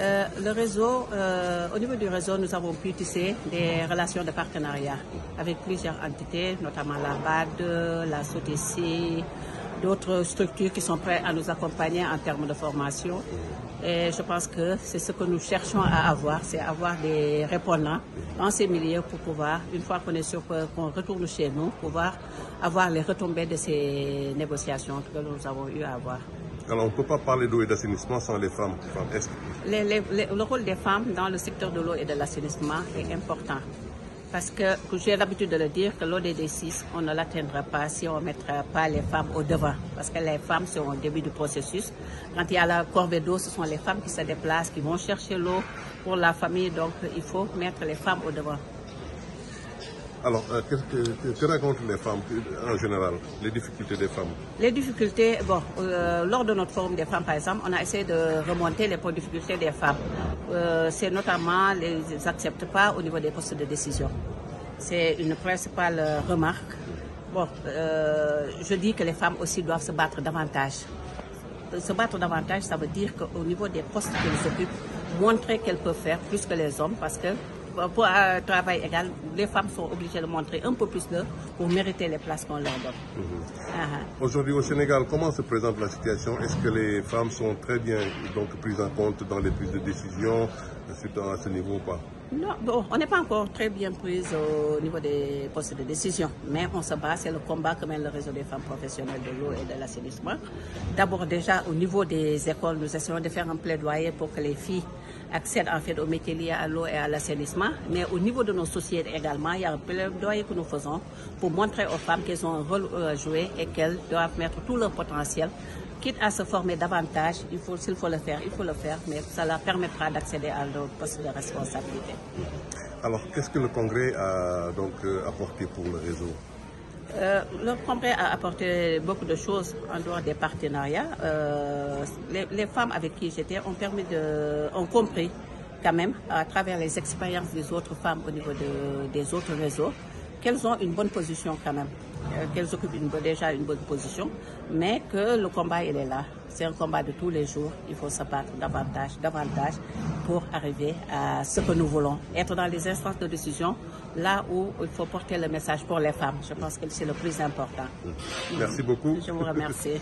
Le réseau, au niveau du réseau, nous avons pu tisser des relations de partenariat avec plusieurs entités, notamment la BAD, la SOTECI, d'autres structures qui sont prêtes à nous accompagner en termes de formation. Et je pense que c'est ce que nous cherchons à avoir, c'est avoir des répondants dans ces milieux pour pouvoir, une fois qu'on est sûr qu'on retourne chez nous, pouvoir avoir les retombées de ces négociations que nous avons eu à avoir. Alors, on ne peut pas parler d'eau et d'assainissement sans les femmes. Le rôle des femmes dans le secteur de l'eau et de l'assainissement est important. Parce que j'ai l'habitude de le dire que l'ODD6, on ne l'atteindra pas si on ne mettra pas les femmes au devant. Parce que les femmes sont au début du processus. Quand il y a la corvée d'eau, ce sont les femmes qui se déplacent, qui vont chercher l'eau pour la famille. Donc, il faut mettre les femmes au devant. Alors, que racontent les femmes en général, les difficultés des femmes? Les difficultés, lors de notre forum des femmes, par exemple, on a essayé de remonter les difficultés des femmes. C'est notamment, ils n'acceptent pas au niveau des postes de décision. C'est une principale remarque. Je dis que les femmes aussi doivent se battre davantage. Se battre davantage, ça veut dire qu'au niveau des postes qu'elles occupent, montrer qu'elles peuvent faire plus que les hommes, parce que pour un travail égal, les femmes sont obligées de montrer un peu plus d'eux pour mériter les places qu'on leur donne. Aujourd'hui au Sénégal, comment se présente la situation? Est-ce que les femmes sont très bien prises en compte dans les prises de décision, surtout à ce niveau ou pas? Non, on n'est pas encore très bien prise au niveau des postes de décision, mais on se bat, c'est le combat que mène le réseau des femmes professionnelles de l'eau et de l'assainissement. D'abord déjà au niveau des écoles, nous essayons de faire un plaidoyer pour que les filles accèdent en fait aux métiers liés à l'eau et à l'assainissement, mais au niveau de nos sociétés également, il y a un plaidoyer que nous faisons pour montrer aux femmes qu'elles ont un rôle à jouer et qu'elles doivent mettre tout leur potentiel. Quitte à se former davantage, s'il faut le faire, il faut le faire, mais ça leur permettra d'accéder à d'autres postes de responsabilité. Alors, qu'est-ce que le Congrès a apporté pour le réseau? Le Congrès a apporté beaucoup de choses en dehors des partenariats. Les femmes avec qui j'étais ont compris quand même, à travers les expériences des autres femmes au niveau des autres réseaux, qu'elles ont une bonne position quand même, qu'elles occupent déjà une bonne position, mais que le combat, il est là. C'est un combat de tous les jours. Il faut se battre davantage pour arriver à ce que nous voulons. Être dans les instances de décision, là où il faut porter le message pour les femmes. Je pense que c'est le plus important. Merci beaucoup. Je vous remercie.